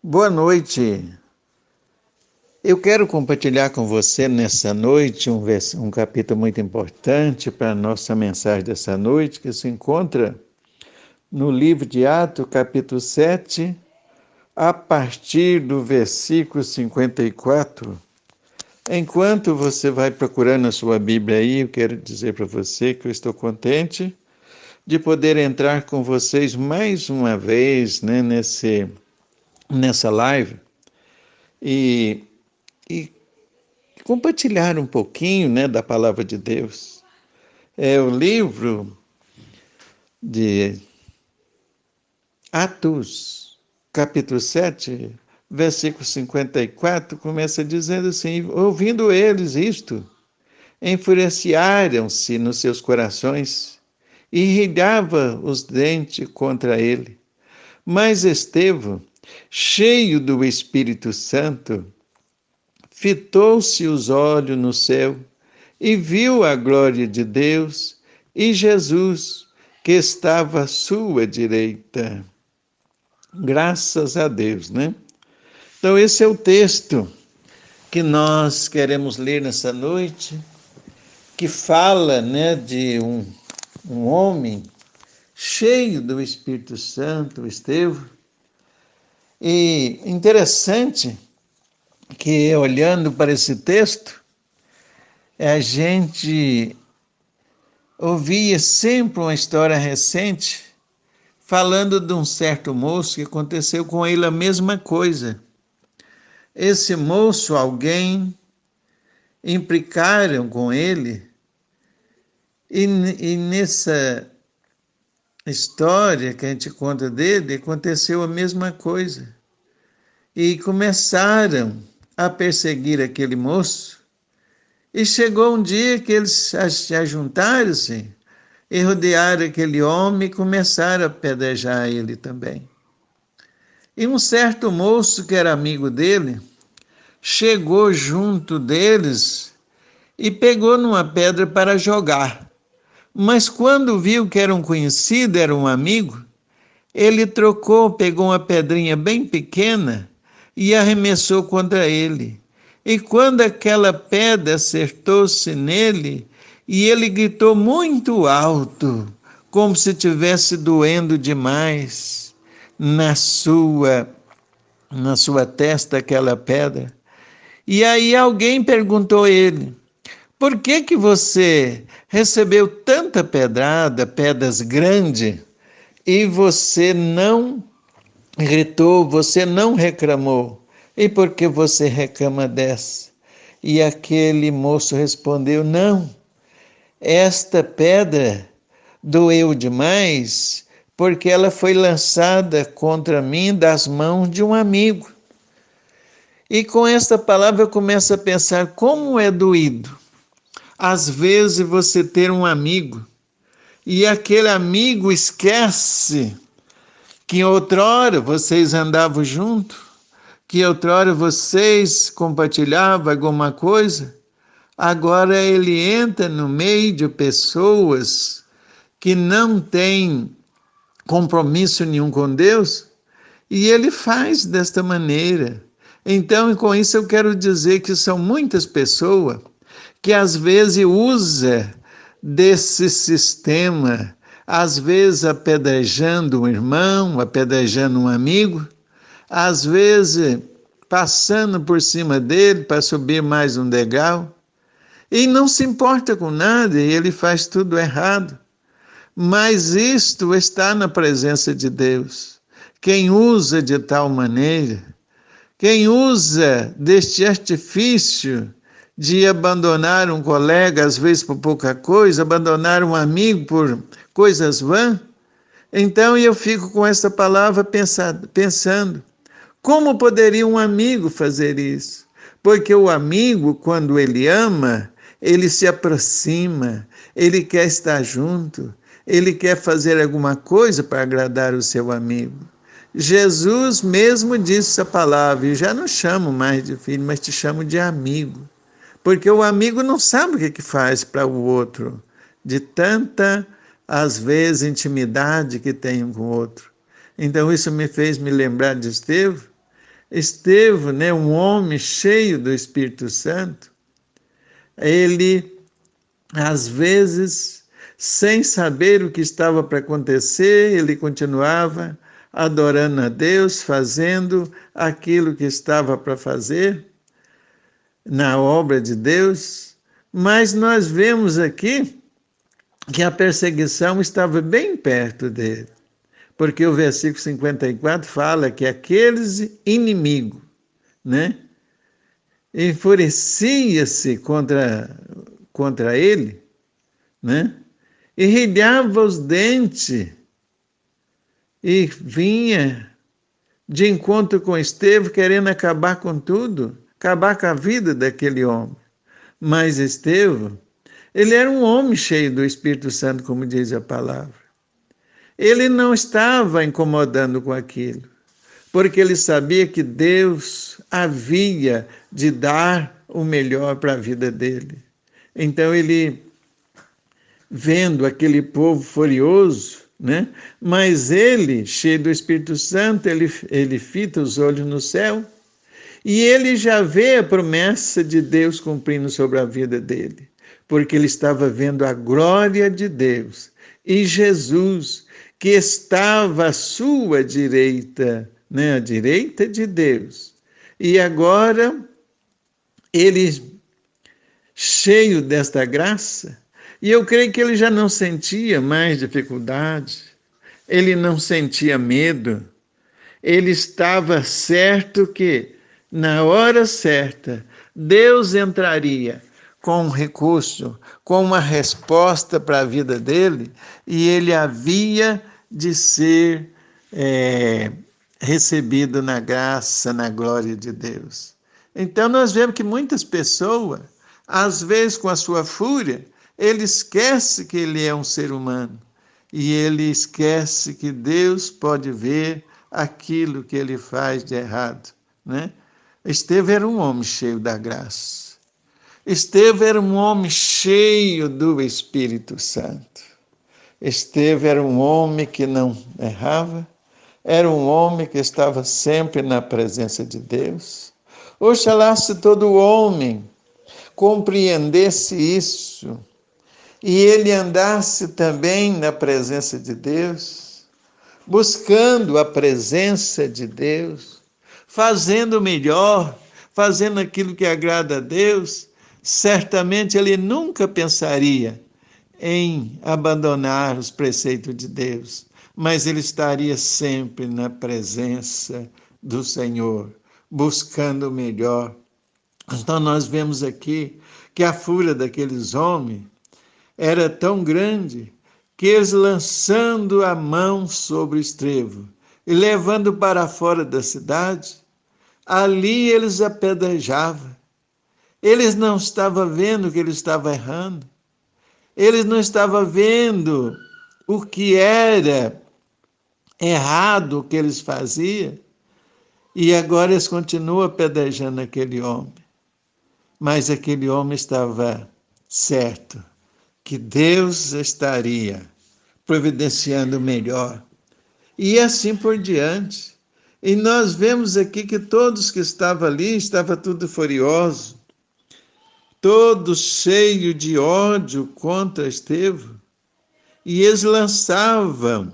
Boa noite. Eu quero compartilhar com você nessa noite um capítulo muito importante para a nossa mensagem dessa noite, que se encontra no livro de Atos, capítulo 7, a partir do versículo 54. Enquanto você vai procurando a sua Bíblia aí, eu quero dizer para você que eu estou contente de poder entrar com vocês mais uma vez, nessa live e compartilhar um pouquinho, da palavra de Deus. É o livro de Atos, capítulo 7, versículo 54, começa dizendo assim: ouvindo eles isto, enfureciaram-se nos seus corações e rirava os dentes contra ele. Mas Estevão, cheio do Espírito Santo, fitou-se os olhos no céu e viu a glória de Deus e Jesus, que estava à sua direita. Graças a Deus, né? Então esse é o texto que nós queremos ler nessa noite, que fala, de um homem cheio do Espírito Santo, Estevão. E interessante que, olhando para esse texto, a gente ouvia sempre uma história recente falando de um certo moço que aconteceu com ele a mesma coisa. Esse moço, alguém implicaram com ele e nessa história que a gente conta dele, aconteceu a mesma coisa. E começaram a perseguir aquele moço. E chegou um dia que eles se ajuntaram-se e rodearam aquele homem e começaram a apedrejar ele também. E um certo moço que era amigo dele chegou junto deles e pegou numa pedra para jogar. Mas quando viu que era um conhecido, era um amigo, ele pegou uma pedrinha bem pequena e arremessou contra ele. E quando aquela pedra acertou-se nele, e ele gritou muito alto, como se estivesse doendo demais na sua testa aquela pedra. E aí alguém perguntou a ele: por que você recebeu tanta pedrada, pedras grandes, e você não gritou, você não reclamou? E por que você reclama dessa? E aquele moço respondeu: não, esta pedra doeu demais, porque ela foi lançada contra mim das mãos de um amigo. E com esta palavra eu começo a pensar como é doído. Às vezes você ter um amigo e aquele amigo esquece que outrora vocês andavam juntos, que outrora vocês compartilhavam alguma coisa, agora ele entra no meio de pessoas que não têm compromisso nenhum com Deus e ele faz desta maneira. Então, com isso eu quero dizer que são muitas pessoas que às vezes usa desse sistema, às vezes apedrejando um irmão, apedrejando um amigo, às vezes passando por cima dele para subir mais um degrau, e não se importa com nada, e ele faz tudo errado. Mas isto está na presença de Deus. Quem usa de tal maneira, quem usa deste artifício de abandonar um colega, às vezes por pouca coisa, abandonar um amigo por coisas vãs, então eu fico com essa palavra pensando, como poderia um amigo fazer isso? Porque o amigo, quando ele ama, ele se aproxima, ele quer estar junto, ele quer fazer alguma coisa para agradar o seu amigo. Jesus mesmo disse essa palavra, e já não chamo mais de filho, mas te chamo de amigo. Porque o amigo não sabe o que faz para o outro, de tanta, às vezes, intimidade que tem um com o outro. Então isso me fez me lembrar de Estevão, Estevão, né, um homem cheio do Espírito Santo, ele, às vezes, sem saber o que estava para acontecer, ele continuava adorando a Deus, fazendo aquilo que estava para fazer na obra de Deus. Mas nós vemos aqui que a perseguição estava bem perto dele, porque o versículo 54 fala que aqueles inimigos, né, enfurecia-se contra ele, né, e rilhava os dentes e vinha de encontro com Estevão, querendo acabar com tudo, acabar com a vida daquele homem. Mas Estevão, ele era um homem cheio do Espírito Santo, como diz a palavra. Ele não estava incomodando com aquilo, porque ele sabia que Deus havia de dar o melhor para a vida dele. Então ele, vendo aquele povo furioso, né? Mas ele, cheio do Espírito Santo, ele fita os olhos no céu e ele já vê a promessa de Deus cumprindo sobre a vida dele, porque ele estava vendo a glória de Deus e Jesus, que estava à sua direita, né? À direita de Deus. E agora, ele, cheio desta graça, e eu creio que ele já não sentia mais dificuldade, ele não sentia medo, ele estava certo que, na hora certa, Deus entraria com um recurso, com uma resposta para a vida dele, e ele havia de ser recebido na graça, na glória de Deus. Então nós vemos que muitas pessoas, às vezes com a sua fúria, ele esquece que ele é um ser humano e ele esquece que Deus pode ver aquilo que ele faz de errado, né? Estevão era um homem cheio da graça. Estevão era um homem cheio do Espírito Santo. Estevão era um homem que não errava, era um homem que estava sempre na presença de Deus. Oxalá se todo homem compreendesse isso e ele andasse também na presença de Deus, buscando a presença de Deus, fazendo o melhor, fazendo aquilo que agrada a Deus, certamente ele nunca pensaria em abandonar os preceitos de Deus, mas ele estaria sempre na presença do Senhor, buscando o melhor. Então nós vemos aqui que a fúria daqueles homens era tão grande que eles, lançando a mão sobre Estevão e levando para fora da cidade, ali eles apedrejavam. Eles não estavam vendo que ele estava errando. Eles não estavam vendo o que era errado, o que eles faziam. E agora eles continuam apedrejando aquele homem. Mas aquele homem estava certo que Deus estaria providenciando o melhor. E assim por diante. E nós vemos aqui que todos que estavam ali, estava tudo furioso, todos cheios de ódio contra Estevão. E eles lançavam,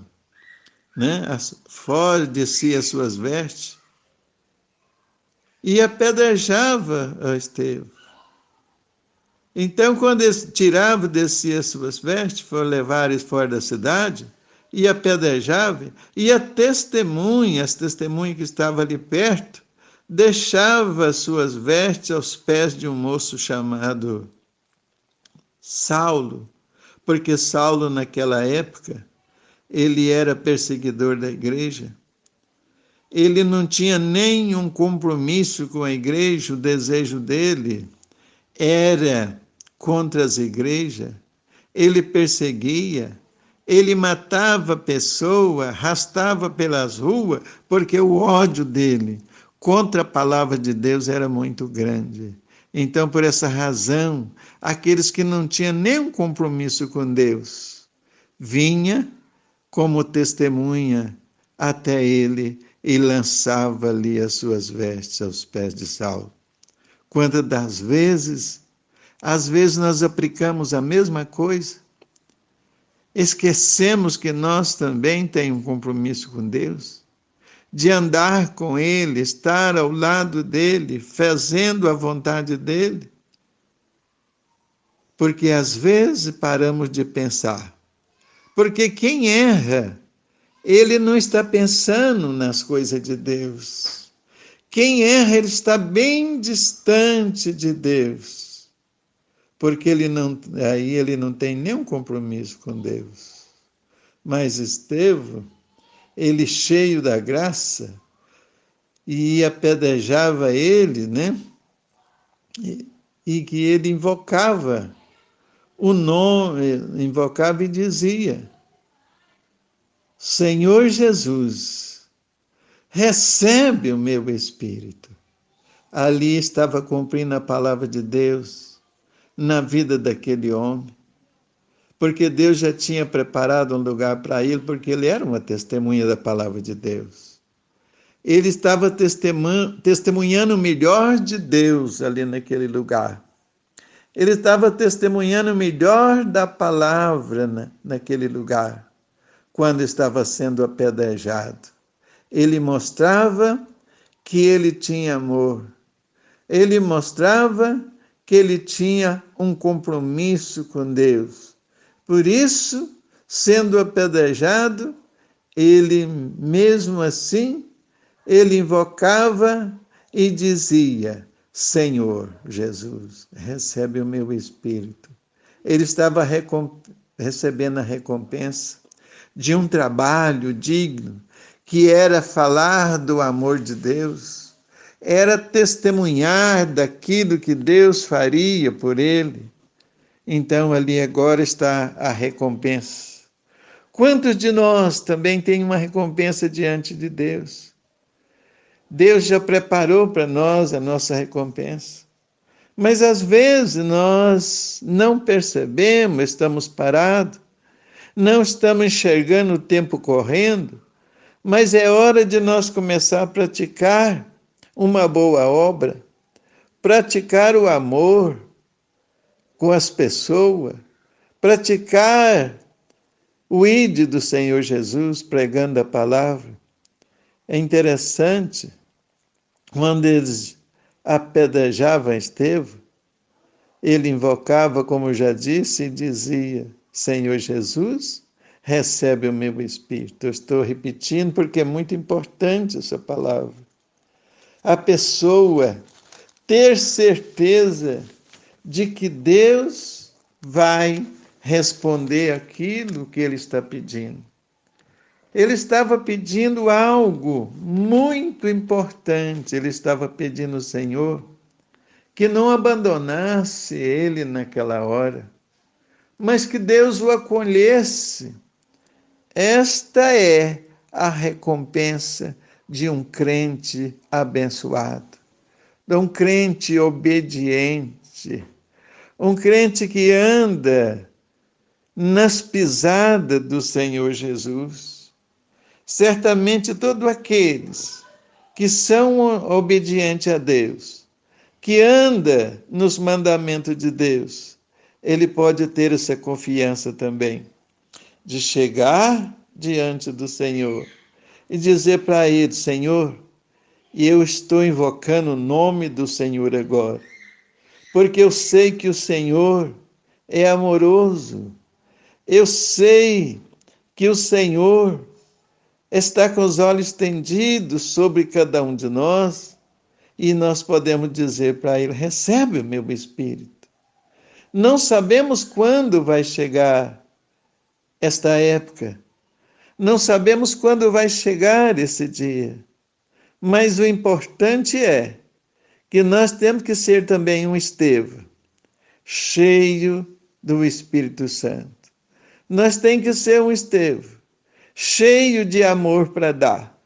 né, fora de si as suas vestes e apedrejavam a Estevão. Então, quando eles tiravam de si as suas vestes, foram levar eles fora da cidade, e apedrejavam, e as testemunhas que estavam ali perto, deixavam as suas vestes aos pés de um moço chamado Saulo, porque Saulo, naquela época, ele era perseguidor da igreja. Ele não tinha nenhum compromisso com a igreja, o desejo dele era contra as igrejas, ele perseguia, ele matava pessoas, arrastava pelas ruas, porque o ódio dele contra a palavra de Deus era muito grande. Então, por essa razão, aqueles que não tinham nenhum compromisso com Deus, vinha como testemunha até ele e lançava-lhe as suas vestes aos pés de Saulo. Quantas das vezes, às vezes nós aplicamos a mesma coisa, esquecemos que nós também temos um compromisso com Deus, de andar com Ele, estar ao lado dEle, fazendo a vontade dEle. Porque às vezes paramos de pensar. Porque quem erra, ele não está pensando nas coisas de Deus. Quem erra, ele está bem distante de Deus. Porque aí ele não tem nenhum compromisso com Deus. Mas Estevão, ele cheio da graça, e apedrejava ele, né? E que ele invocava o nome, invocava e dizia: Senhor Jesus, recebe o meu espírito. Ali estava cumprindo a palavra de Deus na vida daquele homem, porque Deus já tinha preparado um lugar para ele, porque ele era uma testemunha da palavra de Deus. Ele estava testemunhando o melhor de Deus ali naquele lugar. Ele estava testemunhando o melhor da palavra naquele lugar, quando estava sendo apedrejado. Ele mostrava que ele tinha amor. Ele mostrava que ele tinha um compromisso com Deus. Por isso, sendo apedrejado, ele, mesmo assim, ele invocava e dizia: Senhor Jesus, recebe o meu espírito. Ele estava recebendo a recompensa de um trabalho digno, que era falar do amor de Deus, era testemunhar daquilo que Deus faria por ele. Então ali agora está a recompensa. Quantos de nós também têm uma recompensa diante de Deus? Deus já preparou para nós a nossa recompensa. Mas às vezes nós não percebemos, estamos parados, não estamos enxergando o tempo correndo, mas é hora de nós começar a praticar uma boa obra, praticar o amor com as pessoas, praticar o ide do Senhor Jesus, pregando a palavra. É interessante, quando eles apedrejavam Estevão, ele invocava, como já disse, e dizia: Senhor Jesus, recebe o meu espírito. Eu estou repetindo porque é muito importante essa palavra. A pessoa ter certeza de que Deus vai responder aquilo que ele está pedindo. Ele estava pedindo algo muito importante. Ele estava pedindo ao Senhor que não abandonasse ele naquela hora, mas que Deus o acolhesse. Esta é a recompensa de um crente abençoado, de um crente obediente, um crente que anda nas pisadas do Senhor Jesus. Certamente todos aqueles que são obedientes a Deus, que anda nos mandamentos de Deus, ele pode ter essa confiança também, de chegar diante do Senhor e dizer para ele: Senhor, eu estou invocando o nome do Senhor agora, porque eu sei que o Senhor é amoroso, eu sei que o Senhor está com os olhos estendidos sobre cada um de nós, e nós podemos dizer para ele: recebe o meu espírito. Não sabemos quando vai chegar esta época, não sabemos quando vai chegar esse dia, mas o importante é que nós temos que ser também um Estevão, cheio do Espírito Santo. Nós temos que ser um Estevão, cheio de amor para dar.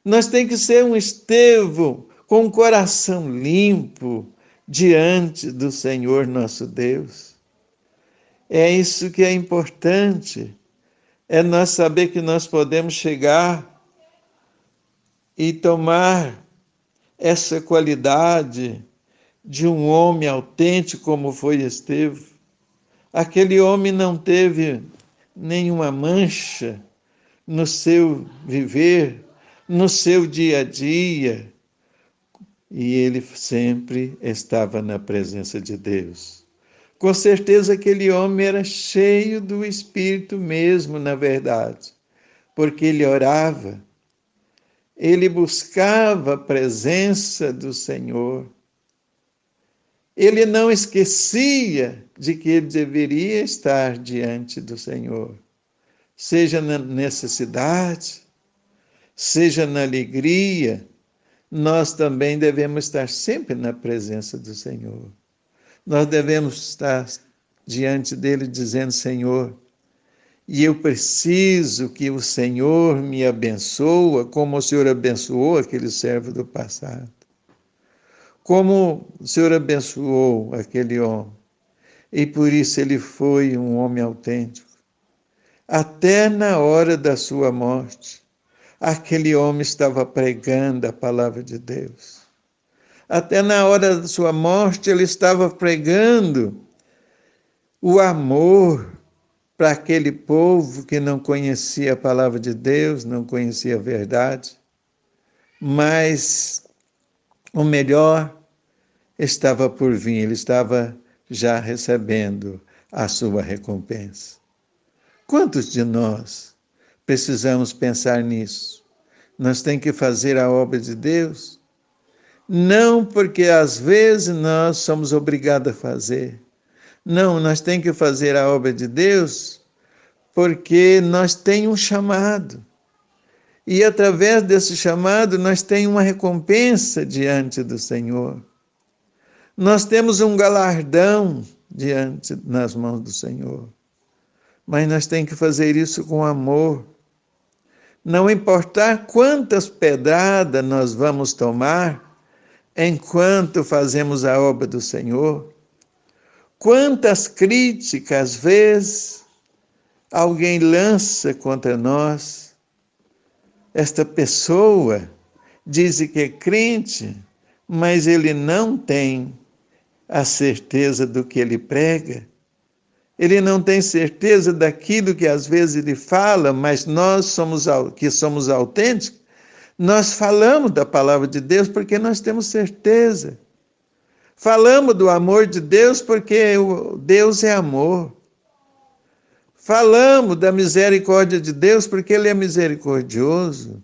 Nós temos que ser um Estevão com o coração limpo diante do Senhor nosso Deus. É isso que é importante, é nós saber que nós podemos chegar e tomar essa qualidade de um homem autêntico como foi Estevão. Aquele homem não teve nenhuma mancha no seu viver, no seu dia a dia, e ele sempre estava na presença de Deus. Com certeza aquele homem era cheio do Espírito mesmo, na verdade, porque ele orava, ele buscava a presença do Senhor. Ele não esquecia de que ele deveria estar diante do Senhor, seja na necessidade, seja na alegria, nós também devemos estar sempre na presença do Senhor. Nós devemos estar diante dele dizendo: Senhor, e eu preciso que o Senhor me abençoe, como o Senhor abençoou aquele servo do passado. Como o Senhor abençoou aquele homem. E por isso ele foi um homem autêntico. Até na hora da sua morte, aquele homem estava pregando a palavra de Deus. Até na hora da sua morte, ele estava pregando o amor para aquele povo que não conhecia a palavra de Deus, não conhecia a verdade. Mas o melhor estava por vir, ele estava já recebendo a sua recompensa. Quantos de nós precisamos pensar nisso? Nós temos que fazer a obra de Deus, não porque às vezes nós somos obrigados a fazer. Não, nós temos que fazer a obra de Deus porque nós temos um chamado. E através desse chamado nós temos uma recompensa diante do Senhor. Nós temos um galardão nas mãos do Senhor. Mas nós temos que fazer isso com amor. Não importar quantas pedradas nós vamos tomar enquanto fazemos a obra do Senhor. Quantas críticas, às vezes, alguém lança contra nós. Esta pessoa diz que é crente, mas ele não tem a certeza do que ele prega. Ele não tem certeza daquilo que às vezes ele fala, mas nós que somos autênticos, nós falamos da palavra de Deus porque nós temos certeza. Falamos do amor de Deus porque Deus é amor. Falamos da misericórdia de Deus porque Ele é misericordioso.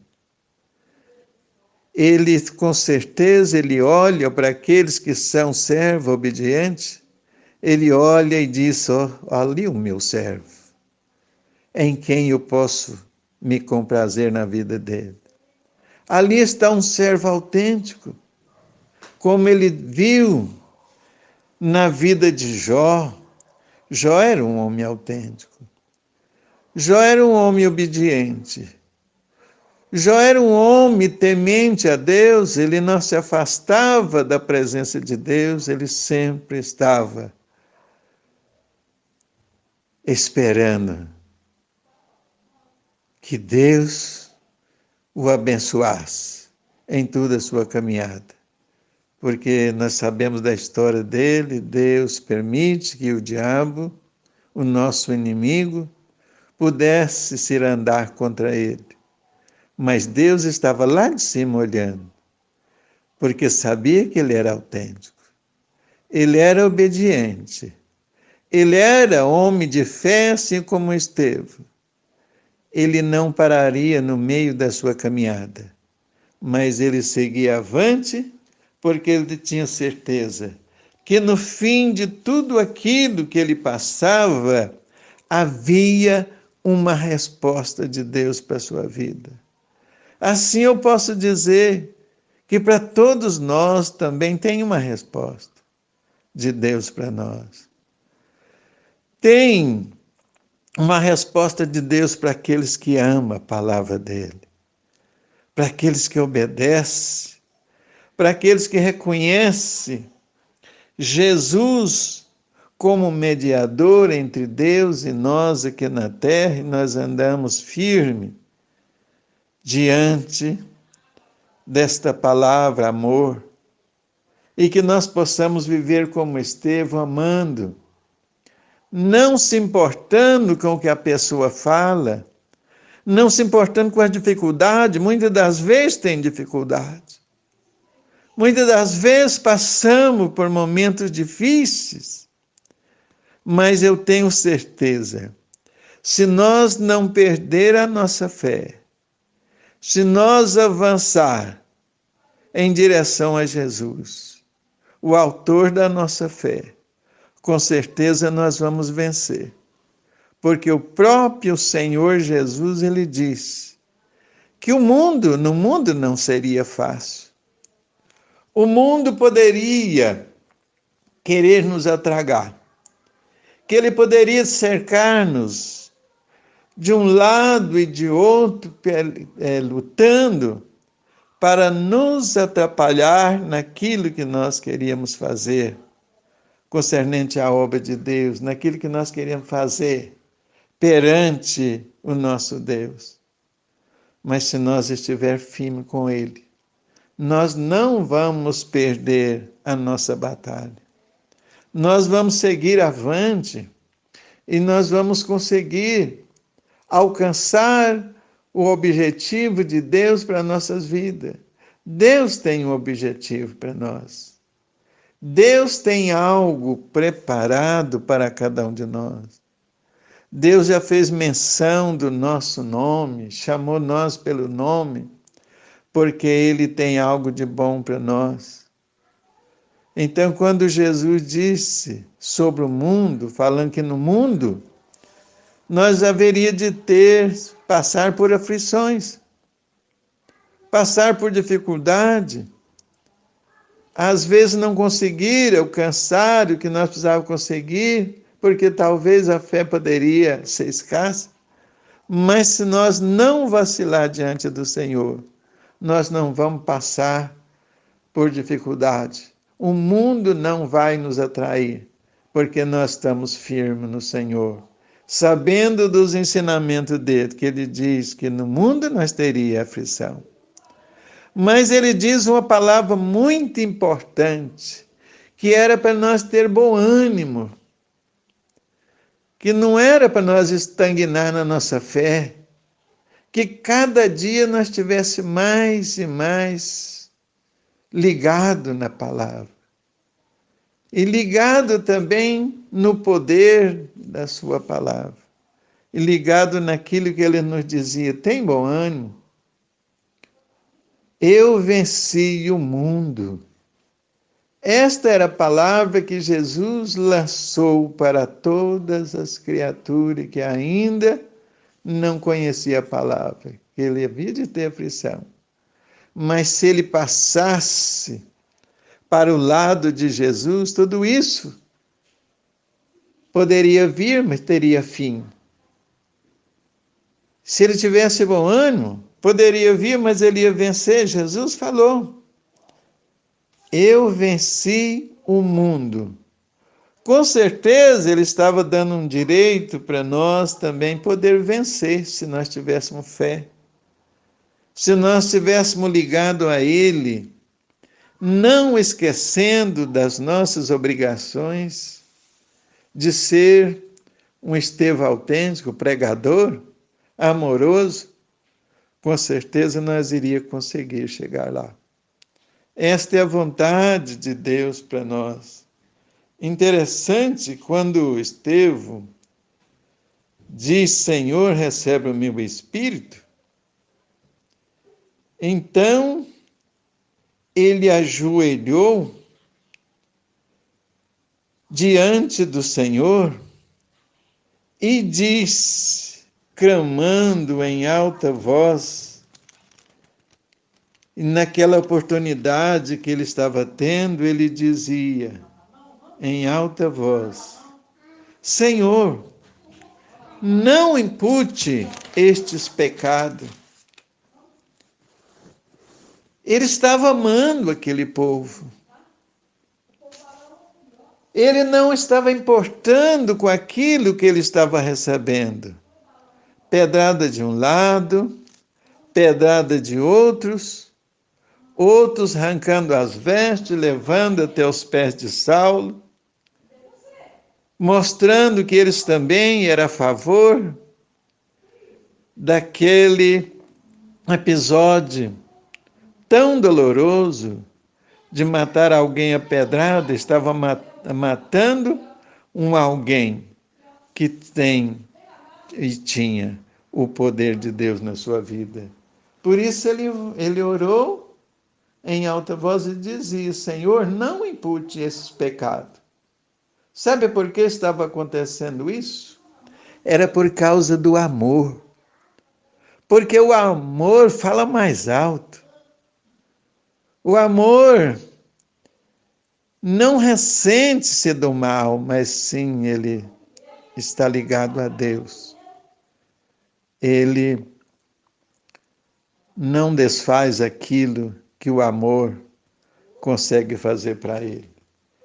Ele, com certeza, Ele olha para aqueles que são servos obedientes. Ele olha e diz: ali o meu servo, em quem eu posso me comprazer na vida dele. Ali está um servo autêntico, como ele viu na vida de Jó. Jó era um homem autêntico. Jó era um homem obediente. Jó era um homem temente a Deus, ele não se afastava da presença de Deus, ele sempre estava esperando que Deus o abençoasse em toda a sua caminhada. Porque nós sabemos da história dele, Deus permite que o diabo, o nosso inimigo, pudesse se andar contra ele. Mas Deus estava lá de cima olhando, porque sabia que ele era autêntico. Ele era obediente. Ele era homem de fé, assim como Estevão. Ele não pararia no meio da sua caminhada, mas ele seguia avante, porque ele tinha certeza que no fim de tudo aquilo que ele passava, havia uma resposta de Deus para a sua vida. Assim eu posso dizer que para todos nós também tem uma resposta de Deus para nós. Tem uma resposta de Deus para aqueles que amam a palavra dele, para aqueles que obedecem, para aqueles que reconhecem Jesus como mediador entre Deus e nós aqui na terra, e nós andamos firme diante desta palavra amor, e que nós possamos viver como Estevão, amando, não se importando com o que a pessoa fala, não se importando com a dificuldade. Muitas das vezes tem dificuldade. Muitas das vezes passamos por momentos difíceis, mas eu tenho certeza, se nós não perder a nossa fé, se nós avançar em direção a Jesus, o autor da nossa fé, com certeza nós vamos vencer. Porque o próprio Senhor Jesus, ele diz que no mundo não seria fácil. O mundo poderia querer nos atragar, que ele poderia cercar-nos de um lado e de outro, lutando para nos atrapalhar naquilo que nós queríamos fazer, concernente à obra de Deus, naquilo que nós queríamos fazer perante o nosso Deus. Mas se nós estivermos firmes com Ele, nós não vamos perder a nossa batalha. Nós vamos seguir avante e nós vamos conseguir alcançar o objetivo de Deus para nossas vidas. Deus tem um objetivo para nós. Deus tem algo preparado para cada um de nós. Deus já fez menção do nosso nome, chamou nós pelo nome, porque Ele tem algo de bom para nós. Então, quando Jesus disse sobre o mundo, falando que no mundo nós haveria de passar por aflições, passar por dificuldade, às vezes não conseguir alcançar o que nós precisávamos conseguir, porque talvez a fé poderia ser escassa, mas se nós não vacilar diante do Senhor, nós não vamos passar por dificuldade. O mundo não vai nos atrair, porque nós estamos firmes no Senhor, sabendo dos ensinamentos dele, que ele diz que no mundo nós teríamos aflição. Mas ele diz uma palavra muito importante, que era para nós ter bom ânimo, que não era para nós estagnar na nossa fé, que cada dia nós estivesse mais e mais ligado na palavra. E ligado também no poder da sua palavra. E ligado naquilo que ele nos dizia, tem bom ânimo. Eu venci o mundo. Esta era a palavra que Jesus lançou para todas as criaturas que ainda não conheciam a palavra, que ele havia de ter aflição. Mas se ele passasse para o lado de Jesus, tudo isso poderia vir, mas teria fim. Se ele tivesse bom ânimo, poderia vir, mas ele ia vencer. Jesus falou, eu venci o mundo. Com certeza ele estava dando um direito para nós também poder vencer, se nós tivéssemos fé. Se nós estivéssemos ligados a ele, não esquecendo das nossas obrigações de ser um Estevão autêntico, pregador, amoroso, com certeza nós iríamos conseguir chegar lá. Esta é a vontade de Deus para nós. Interessante quando Estevão diz, Senhor, recebe o meu espírito, então ele ajoelhou diante do Senhor e diz, clamando em alta voz, e naquela oportunidade que ele estava tendo, ele dizia em alta voz, Senhor, não impute estes pecados. Ele estava amando aquele povo. Ele não estava importando com aquilo que ele estava recebendo. Pedrada de um lado, pedrada de outros. outros arrancando as vestes, levando até os pés de Saulo, mostrando que eles também eram a favor daquele episódio tão doloroso de matar alguém a pedrada, estava matando um alguém que tem e tinha o poder de Deus na sua vida. Por isso ele orou em alta voz e dizia: Senhor, não impute esses pecados. Sabe por que estava acontecendo isso? Era por causa do amor. Porque o amor fala mais alto. O amor não ressente-se do mal, mas sim ele está ligado a Deus. Ele não desfaz aquilo que o amor consegue fazer para ele.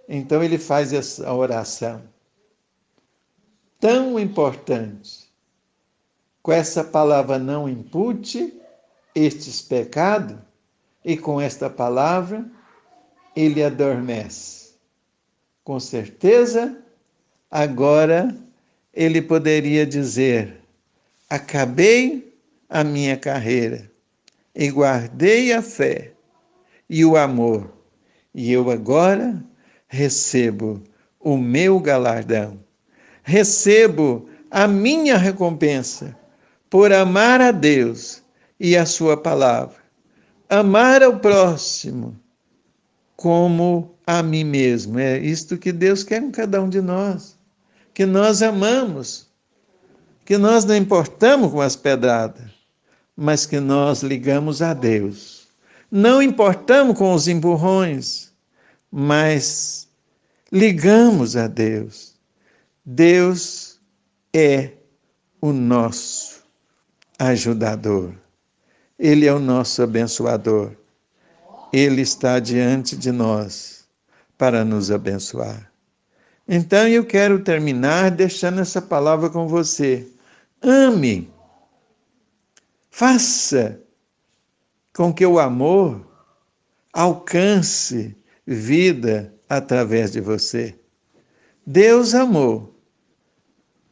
Então ele faz essa oração tão importante. Com essa palavra, não impute estes pecados, e com esta palavra ele adormece. Com certeza, agora ele poderia dizer: acabei a minha carreira e guardei a fé e o amor, e eu agora recebo o meu galardão, recebo a minha recompensa por amar a Deus e a sua palavra, amar ao próximo como a mim mesmo. É isto que Deus quer com cada um de nós, que nós amamos, que nós não importamos com as pedradas, mas que nós ligamos a Deus. Não importamos com os empurrões, mas ligamos a Deus. Deus é o nosso ajudador. Ele é o nosso abençoador. Ele está diante de nós para nos abençoar. Então eu quero terminar deixando essa palavra com você. Ame. Faça com que o amor alcance vida através de você. Deus amou.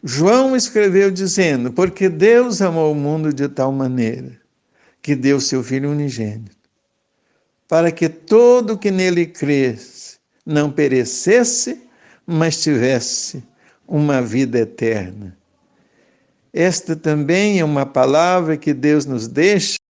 João escreveu dizendo: porque Deus amou o mundo de tal maneira que deu seu Filho unigênito, para que todo que nele cresce não perecesse, mas tivesse uma vida eterna. Esta também é uma palavra que Deus nos deixa